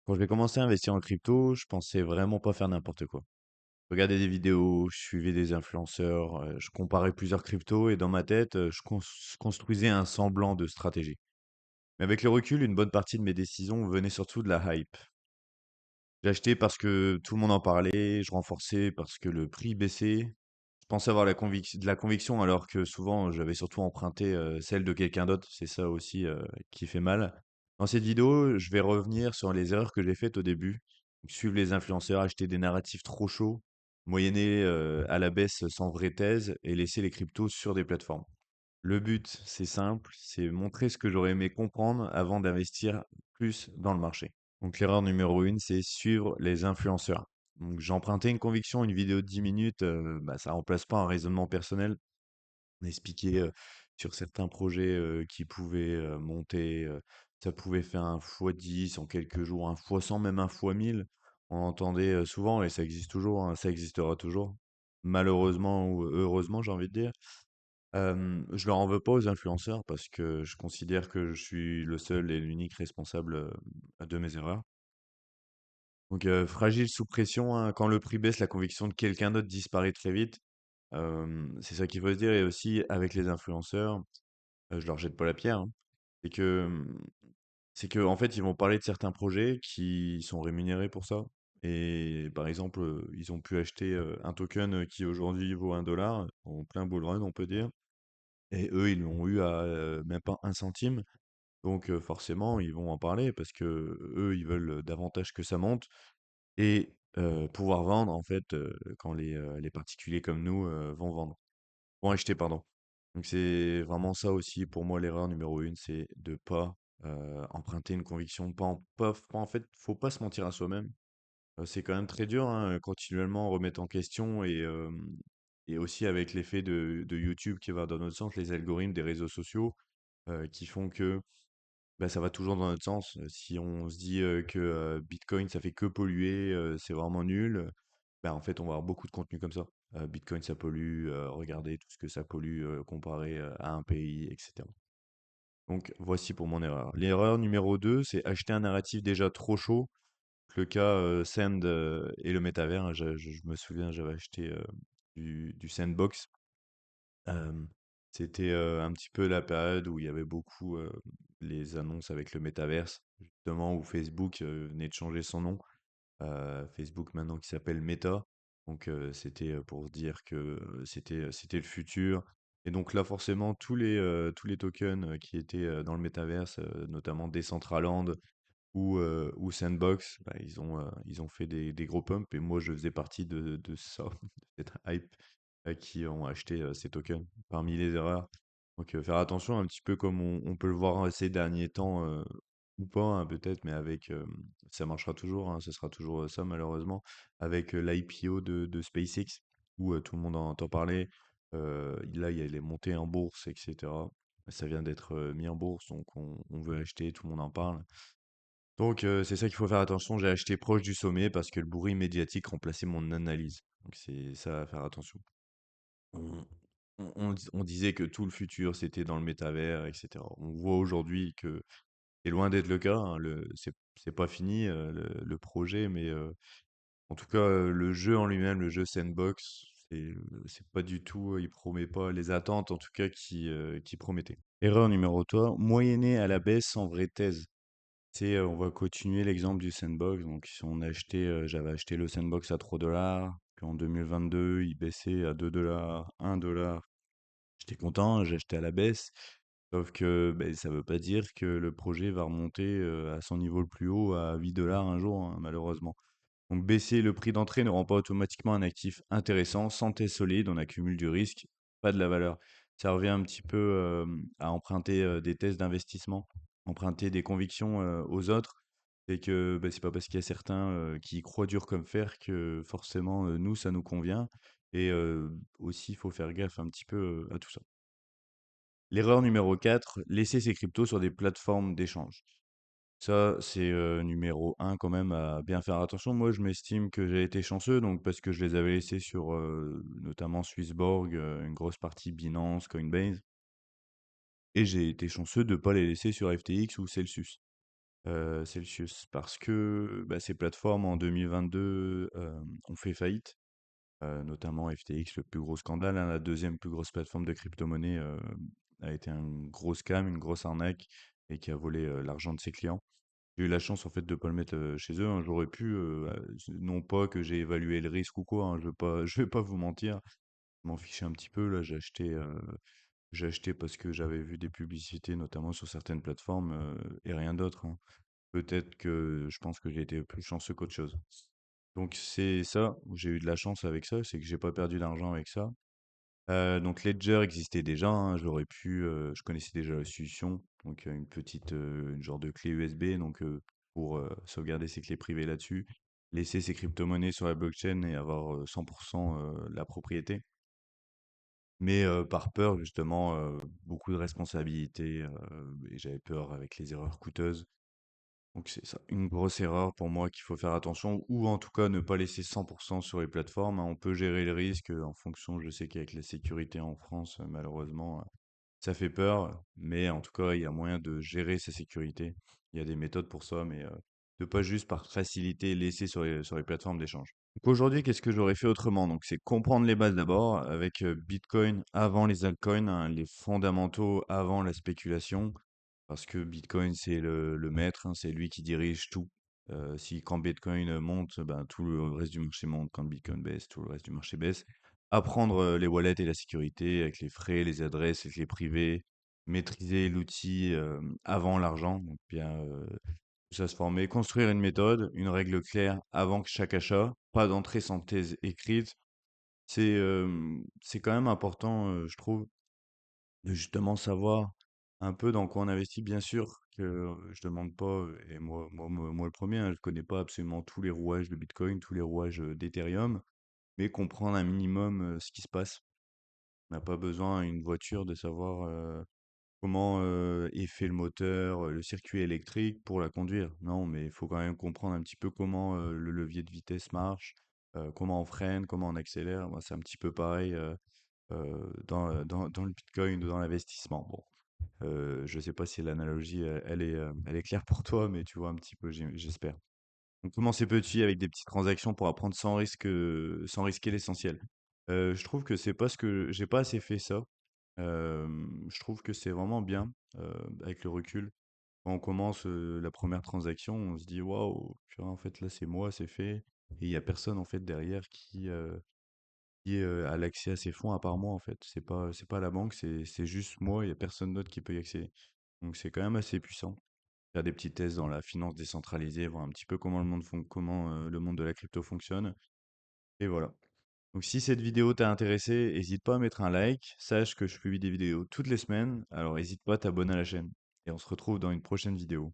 Quand j'ai commencé à investir en crypto, je pensais vraiment pas faire n'importe quoi. Je regardais des vidéos, je suivais des influenceurs, je comparais plusieurs cryptos et dans ma tête, je construisais un semblant de stratégie. Mais avec le recul, une bonne partie de mes décisions venaient surtout de la hype. J'achetais parce que tout le monde en parlait, je renforçais parce que le prix baissait. Je pensais avoir de la conviction alors que souvent j'avais surtout emprunté celle de quelqu'un d'autre. C'est ça aussi qui fait mal. Dans cette vidéo, je vais revenir sur les erreurs que j'ai faites au début. Donc, suivre les influenceurs, acheter des narratifs trop chauds, moyenner à la baisse sans vraie thèse et laisser les cryptos sur des plateformes. Le but, c'est simple, c'est montrer ce que j'aurais aimé comprendre avant d'investir plus dans le marché. Donc l'erreur numéro une, c'est suivre les influenceurs. Donc j'ai emprunté une conviction, une vidéo de 10 minutes, ça remplace pas un raisonnement personnel. On expliquait sur certains projets qui pouvaient monter, ça pouvait faire un fois 10 en quelques jours, un fois 100, même un fois 1000. On entendait souvent, et ça existe toujours, hein, ça existera toujours. Malheureusement ou heureusement, j'ai envie de dire. Je leur en veux pas aux influenceurs parce que je considère que je suis le seul et l'unique responsable de mes erreurs. Donc, fragile sous pression, hein, quand le prix baisse, la conviction de quelqu'un d'autre disparaît très vite. C'est ça qu'il faut se dire et aussi avec les influenceurs, je leur jette pas la pierre, hein. C'est que, c'est que en fait, ils vont parler de certains projets qui sont rémunérés pour ça et par exemple, ils ont pu acheter, un token, qui aujourd'hui vaut 1 dollar en plein bull run, on peut dire et eux, ils l'ont eu à, même pas 1 centime. Donc, forcément, ils vont en parler parce que eux, ils veulent davantage que ça monte et pouvoir vendre en fait, quand les particuliers comme nous, vont vendre. Vont acheter pardon. Donc c'est vraiment ça aussi pour moi l'erreur numéro une, c'est de pas, emprunter une conviction, pas en fait, faut pas se mentir à soi-même. C'est quand même très dur, hein, continuellement remettre en question et aussi avec l'effet de YouTube qui va dans notre sens, les algorithmes des réseaux sociaux, qui font que bah, ça va toujours dans notre sens. Si on se dit que Bitcoin, ça fait que polluer, c'est vraiment nul, bah, en fait, on va avoir beaucoup de contenu comme ça. Bitcoin, ça pollue, regardez tout ce que ça pollue comparé à un pays, etc. Donc, voici pour mon erreur. L'erreur numéro 2, c'est acheter un narratif déjà trop chaud. Le cas Sand et le métavers, hein, je me souviens, j'avais acheté du Sandbox. Hem, C'était, un petit peu la période où il y avait beaucoup, les annonces avec le métaverse, justement où Facebook, venait de changer son nom. Facebook maintenant qui s'appelle Meta. Donc, c'était, pour dire que, c'était le futur et donc là forcément tous les tokens, qui étaient, dans le métaverse, notamment Decentraland ou Sandbox, bah, ils ont fait des gros pumps et moi je faisais partie de ça, de cette hype, qui ont acheté, ces tokens parmi les erreurs. Donc, faire attention un petit peu comme on peut le voir ces derniers temps, ou pas, hein, peut-être, mais avec, ça marchera toujours, hein, ce sera toujours, ça malheureusement, avec, l'IPO de SpaceX où, tout le monde en entend parler. Là, il y a les montées en bourse et cetera. Ça vient d'être, mis en bourse, donc on veut acheter, tout le monde en parle. Donc, c'est ça qu'il faut faire attention. J'ai acheté proche du sommet parce que le bruit médiatique remplaçait mon analyse. Donc c'est ça à faire attention. On, on disait que tout le futur, c'était dans le métavers, etc. On voit aujourd'hui que c'est loin d'être le cas, hein. C'est pas fini, le projet, mais en tout cas, le jeu en lui-même, le jeu Sandbox, c'est pas du tout, il promet pas les attentes, en tout cas, qui promettaient. Erreur numéro 3, moyenner à la baisse sans vraie thèse. C'est, on va continuer l'exemple du Sandbox. Donc, si on a acheté, j'avais acheté le Sandbox à 3 dollars, puis en 2022, il baissait à 2 dollars, 1 dollar. J'étais content, j'ai acheté à la baisse. Sauf que ben, ça veut pas dire que le projet va remonter à son niveau le plus haut à 8 dollars un jour, hein, malheureusement. Donc, baisser le prix d'entrée ne rend pas automatiquement un actif intéressant. Santé solide, on accumule du risque, pas de la valeur. Ça revient un petit peu à emprunter des thèses d'investissement, emprunter des convictions aux autres. C'est que bah, c'est pas parce qu'il y a certains qui y croient dur comme fer que forcément nous, ça nous convient. Et aussi, il faut faire gaffe un petit peu à tout ça. L'erreur numéro 4, laisser ses cryptos sur des plateformes d'échange. Ça, c'est, numéro un quand même à bien faire attention. Moi, je m'estime que j'ai été chanceux, donc parce que je les avais laissés sur, notamment Swissborg, une grosse partie Binance, Coinbase et j'ai été chanceux de pas les laisser sur FTX ou Celsius. Celsius. Parce que, bah, ces plateformes en 2022, ont fait faillite, notamment FTX, le plus gros scandale, hein. La deuxième plus grosse plateforme de crypto-monnaie, a été un gros scam, une grosse arnaque et qui a volé, l'argent de ses clients. J'ai eu la chance en fait de pas le mettre, chez eux, hein. J'aurais pu, non pas que j'ai évalué le risque ou quoi, hein, je vais pas vous mentir. Je m'en fichais un petit peu là, j'ai acheté parce que j'avais vu des publicités, notamment sur certaines plateformes, et rien d'autre, hein. Peut-être que je pense que j'ai été plus chanceux qu'autre chose. Donc c'est ça, où j'ai eu de la chance avec ça, c'est que j'ai pas perdu d'argent avec ça. Donc Ledger existait déjà, hein, j'aurais pu, je connaissais déjà la solution, donc une petite, une genre de clé USB, donc pour sauvegarder ses clés privées là-dessus, laisser ses crypto-monnaies sur la blockchain et avoir 100% la propriété. Mais par peur justement, beaucoup de responsabilités, et j'avais peur avec les erreurs coûteuses. Donc c'est ça, une grosse erreur pour moi qu'il faut faire attention ou en tout cas ne pas laisser 100% sur les plateformes, hein. On peut gérer le risque en fonction, je sais qu'avec la sécurité en France, malheureusement, ça fait peur, mais en tout cas, il y a moyen de gérer sa sécurité. Il y a des méthodes pour ça, mais de pas juste par facilité laisser sur les plateformes d'échange. Donc aujourd'hui, qu'est-ce que j'aurais fait autrement? Donc c'est comprendre les bases d'abord avec Bitcoin avant les altcoins, hein, les fondamentaux avant la spéculation. Parce que Bitcoin, c'est le maître, hein, c'est lui qui dirige tout. Si quand Bitcoin monte, ben, tout le reste du marché monte. Quand Bitcoin baisse, tout le reste du marché baisse. Apprendre les wallets et la sécurité avec les frais, les adresses, les clés privées. Maîtriser l'outil avant l'argent. Donc bien tout ça se former. Construire une méthode, une règle claire avant que chaque achat. Pas d'entrée sans thèse écrite. C'est quand même important, je trouve, de justement savoir un peu dans quoi on investit. Bien sûr que je demande pas, et moi le premier, hein, je connais pas absolument tous les rouages de Bitcoin, tous les rouages d'Ethereum, mais comprendre un minimum ce qui se passe. On n'a pas besoin, une voiture, de savoir comment est fait le moteur, le circuit électrique pour la conduire. Non, mais il faut quand même comprendre un petit peu comment le levier de vitesse marche, comment on freine, comment on accélère. Moi, c'est un petit peu pareil dans le Bitcoin ou dans l'investissement. Bon, je sais pas si l'analogie, elle est claire pour toi, mais tu vois un petit peu, j'espère. Donc commencer petit avec des petites transactions pour apprendre sans risque, sans risquer l'essentiel. Je trouve que c'est pas ce que j'ai pas assez fait ça. Je trouve que c'est vraiment bien, avec le recul. Quand on commence, la première transaction, on se dit: «Waouh, purée, en fait, là, c'est moi, c'est fait» et il y a personne, en fait, derrière qui a l'accès à ces fonds à part moi, en fait. C'est pas la banque, c'est juste moi, il y a personne d'autre qui peut y accéder. Donc c'est quand même assez puissant. Faire des petits tests dans la finance décentralisée, voir un petit peu comment, le monde de la crypto fonctionne et voilà. Donc si cette vidéo t'a intéressé, n'hésite pas à mettre un like. Sache que je publie des vidéos toutes les semaines, alors n'hésite pas à t'abonner à la chaîne et on se retrouve dans une prochaine vidéo.